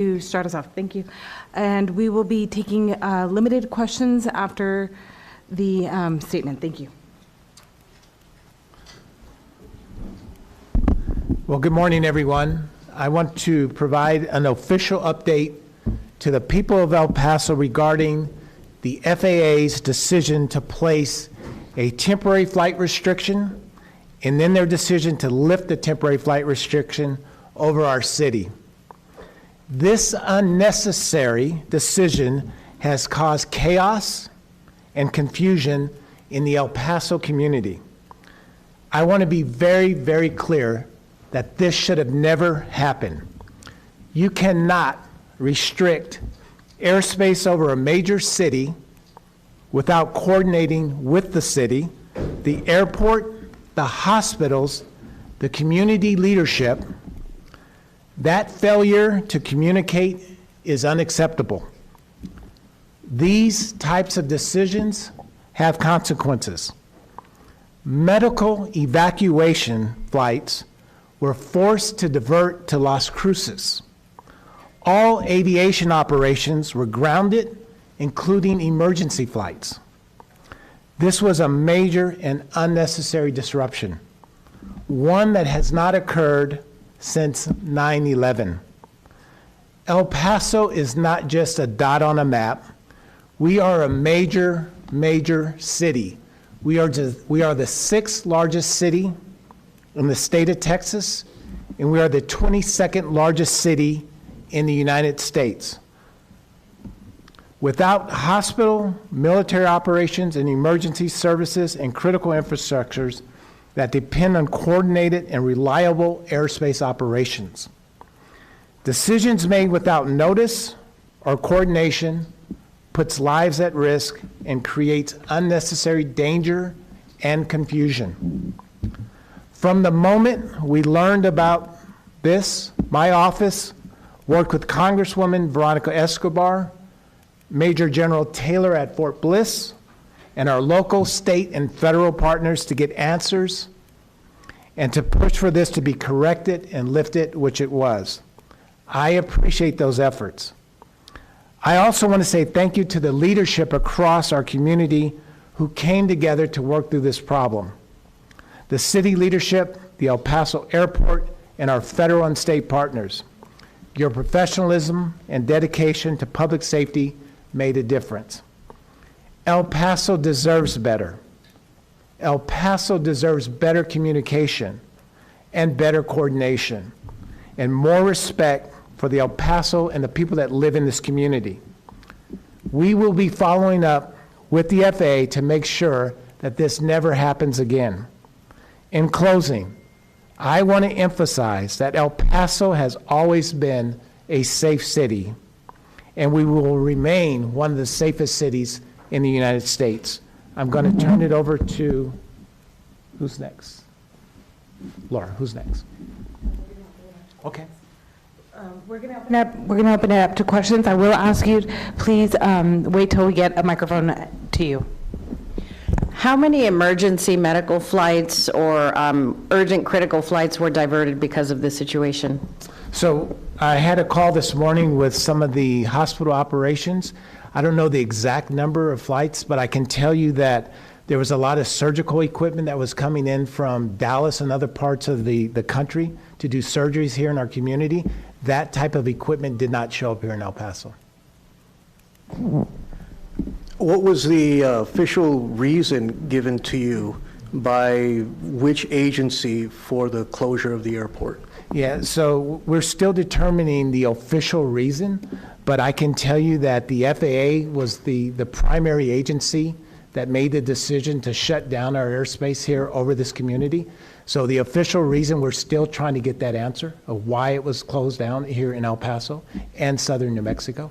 To start us off, thank you. And we will be taking limited questions after the statement. Thank you. Well, good morning, everyone. I want to provide an official update to the people of El Paso regarding the FAA's decision to place a temporary flight restriction and then their decision to lift the temporary flight restriction over our city. This unnecessary decision has caused chaos and confusion in the El Paso community. I want to be very, very clear that this should have never happened. You cannot restrict airspace over a major city without coordinating with the city, the airport, the hospitals, the community leadership. That failure to communicate is unacceptable. These types of decisions have consequences. Medical evacuation flights were forced to divert to Las Cruces. All aviation operations were grounded, including emergency flights. This was a major and unnecessary disruption, one that has not occurred since 9/11. El Paso is not just a dot on a map. We are a major, major city. We are the sixth largest city in the state of Texas, and we are the 22nd largest city in the United States. Without hospital, military operations, and emergency services and critical infrastructures that depend on coordinated and reliable airspace operations. Decisions made without notice or coordination puts lives at risk and creates unnecessary danger and confusion. From the moment we learned about this, my office worked with Congresswoman Veronica Escobar, Major General Taylor at Fort Bliss, and our local, state, and federal partners to get answers and to push for this to be corrected and lifted, which it was. I appreciate those efforts. I also want to say thank you to the leadership across our community who came together to work through this problem. The city leadership, the El Paso Airport, and our federal and state partners. Your professionalism and dedication to public safety made a difference. El Paso deserves better. El Paso deserves better communication and better coordination and more respect for the El Paso and the people that live in this community. We will be following up with the FAA to make sure that this never happens again. In closing, I want to emphasize that El Paso has always been a safe city, and we will remain one of the safest cities in the United States. I'm going to turn it over to, who's next? Laura, who's next? Okay. We're going to open it up to questions. I will ask you, please wait till we get a microphone to you. How many emergency medical flights or urgent critical flights were diverted because of this situation? So I had a call this morning with some of the hospital operations. I don't know the exact number of flights, but I can tell you that there was a lot of surgical equipment that was coming in from Dallas and other parts of the country to do surgeries here in our community. That type of equipment did not show up here in El Paso. What was the official reason given to you by which agency for the closure of the airport? Yeah, so we're still determining the official reason, but I can tell you that the FAA was the primary agency that made the decision to shut down our airspace here over this community. So the official reason, we're still trying to get that answer of why it was closed down here in El Paso and southern New Mexico.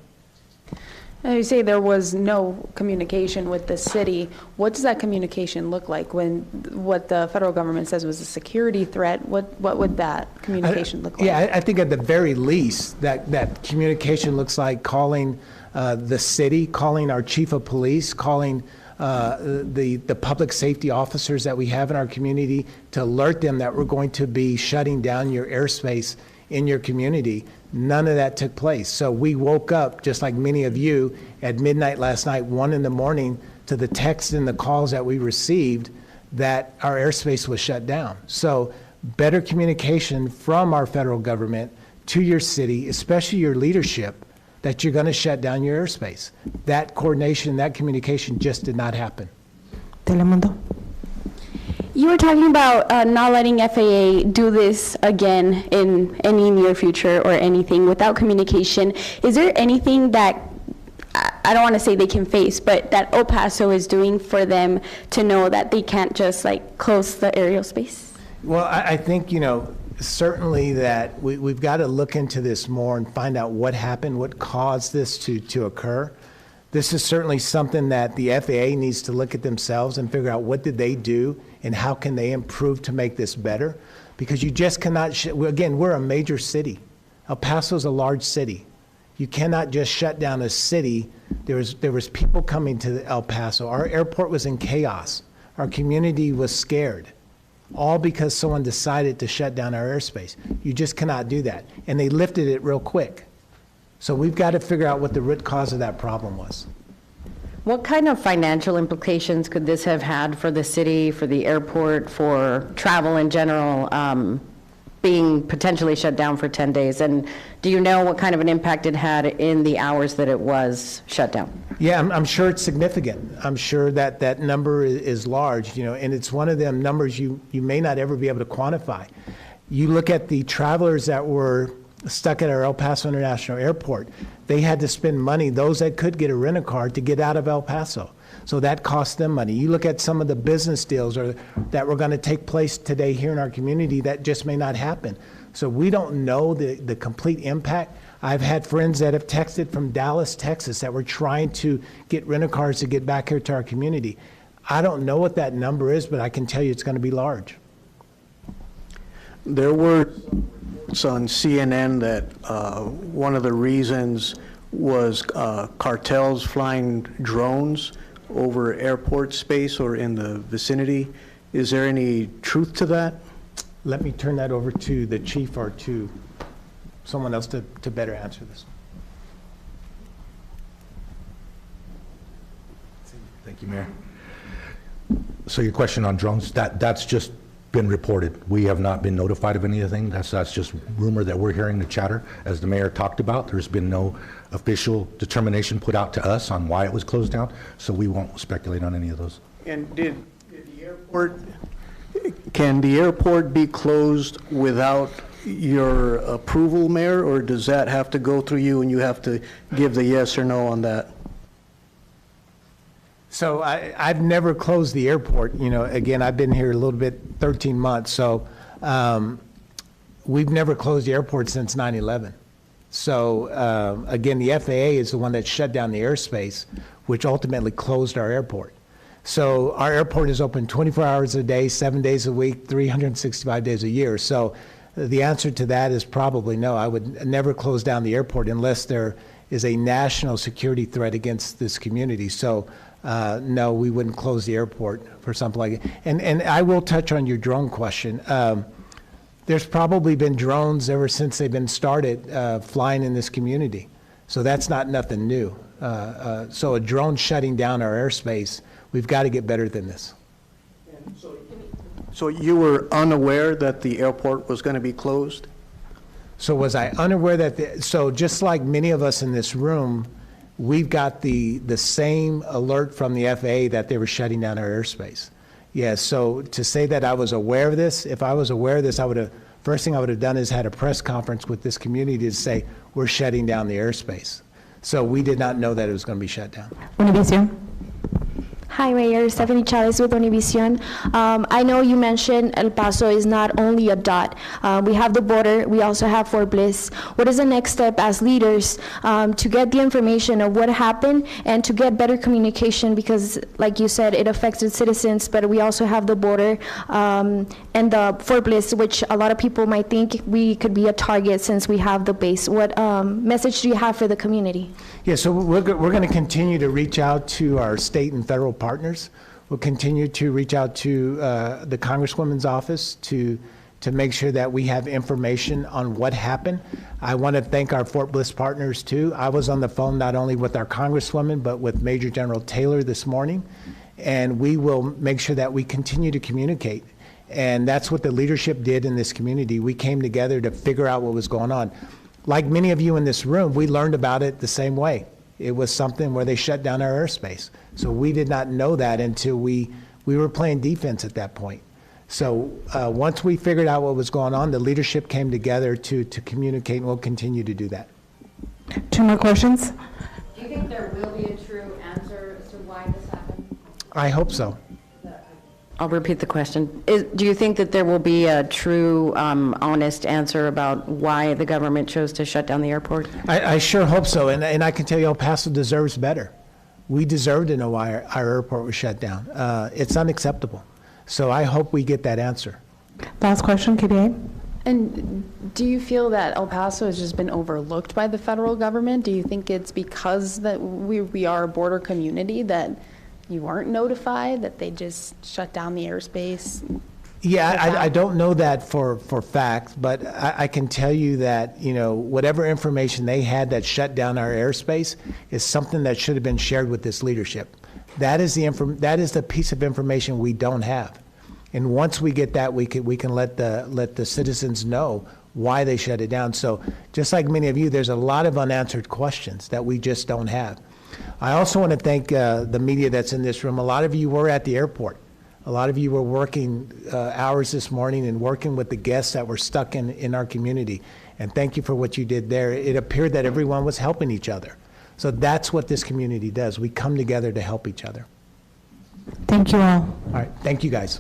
And you say there was no communication with the city. What does that communication look like when what the federal government says was a security threat? What would that communication look like? Yeah, I think at the very least that communication looks like calling the city, calling our chief of police, calling the public safety officers that we have in our community to alert them that we're going to be shutting down your airspace in your community. None of that took place. So we woke up, just like many of you, at midnight last night, 1 in the morning, to the texts and the calls that we received that our airspace was shut down. So better communication from our federal government to your city, especially your leadership, that you're going to shut down your airspace. That coordination, that communication just did not happen. Telemundo. You were talking about not letting FAA do this again in any near future or anything without communication. Is there anything that, I don't want to say they can face, but that El Paso is doing for them to know that they can't just like close the aerial space? Well, I think, certainly that we've got to look into this more and find out what happened, what caused this to occur. This is certainly something that the FAA needs to look at themselves and figure out what did they do and how can they improve to make this better. Because you just cannot, again, we're a major city. El Paso's a large city. You cannot just shut down a city. There was people coming to El Paso. Our airport was in chaos. Our community was scared, all because someone decided to shut down our airspace. You just cannot do that. And they lifted it real quick. So we've got to figure out what the root cause of that problem was. What kind of financial implications could this have had for the city, for the airport, for travel in general, being potentially shut down for 10 days? And do you know what kind of an impact it had in the hours that it was shut down? Yeah, I'm sure it's significant. I'm sure that that number is large, and it's one of them numbers you may not ever be able to quantify. You look at the travelers that were stuck at our El Paso International Airport. They had to spend money, those that could get a rent-a-car, to get out of El Paso. So that cost them money. You look at some of the business deals that were going to take place today here in our community that just may not happen. So we don't know the complete impact. I've had friends that have texted from Dallas, Texas, that were trying to get rent-a-cars to get back here to our community. I don't know what that number is, but I can tell you it's going to be large. There were on CNN that one of the reasons was cartels flying drones over airport space or in the vicinity. Is there any truth to that? Let me turn that over to the chief or to someone else to better answer this. Thank you, Mayor. So your question on drones, that's just been reported. We have not been notified of anything. That's just rumor that we're hearing, the chatter. As the mayor talked about, there's been no official determination put out to us on why it was closed down, so we won't speculate on any of those. And can the airport be closed without your approval, Mayor, or does that have to go through you and you have to give the yes or no on that? So I've never closed the airport. Again, I've been here a little bit, 13 months. So we've never closed the airport since 9/11. So again, the FAA is the one that shut down the airspace, which ultimately closed our airport. So our airport is open 24 hours a day, 7 days a week, 365 days a year. So the answer to that is probably no. I would never close down the airport unless there is a national security threat against this community. So no, we wouldn't close the airport for something like it. And I will touch on your drone question. There's probably been drones ever since they've been started flying in this community. So that's not nothing new. So a drone shutting down our airspace, we've got to get better than this. So you were unaware that the airport was going to be closed? So was I unaware that, so just like many of us in this room, we've got the same alert from the FAA that they were shutting down our airspace. Yeah, so to say that I was aware of this, if I was aware of this, first thing I would have done is had a press conference with this community to say, we're shutting down the airspace. So we did not know that it was going to be shut down. Univision. Hi, Mayor. Stephanie Chavez with Univision. I know you mentioned El Paso is not only a dot. We have the border. We also have Fort Bliss. What is the next step as leaders to get the information of what happened and to get better communication? Because, like you said, it affects the citizens, but we also have the border and the Fort Bliss, which a lot of people might think we could be a target since we have the base. What message do you have for the community? Yeah, so we're going to continue to reach out to our state and federal partners. We'll continue to reach out to the Congresswoman's office to to make sure that we have information on what happened. I want to thank our Fort Bliss partners too. I was on the phone not only with our Congresswoman, but with Major General Taylor this morning, and we will make sure that we continue to communicate. And that's what the leadership did in this community. We came together to figure out what was going on. Like many of you in this room, we learned about it the same way. It was something where they shut down our airspace. So we did not know that until we were playing defense at that point. So once we figured out what was going on, the leadership came together to communicate, and we'll continue to do that. 2 more questions? Do you think there will be a true answer as to why this happened? I hope so. I'll repeat the question. Do you think that there will be a true, honest answer about why the government chose to shut down the airport? I sure hope so, and I can tell you El Paso deserves better. We deserve to know why our airport was shut down. It's unacceptable. So I hope we get that answer. Last question, KBA? And do you feel that El Paso has just been overlooked by the federal government? Do you think it's because that we are a border community that you weren't notified, that they just shut down the airspace? Yeah, I don't know that for fact, but I can tell you that, you know, whatever information they had that shut down our airspace is something that should have been shared with this leadership. That is the piece of information we don't have. And once we get that, we can let the citizens know why they shut it down. So just like many of you, there's a lot of unanswered questions that we just don't have. I also want to thank the media that's in this room. A lot of you were at the airport. A lot of you were working hours this morning and working with the guests that were stuck in our community. And thank you for what you did there. It appeared that everyone was helping each other. So that's what this community does. We come together to help each other. Thank you all. All right, thank you guys.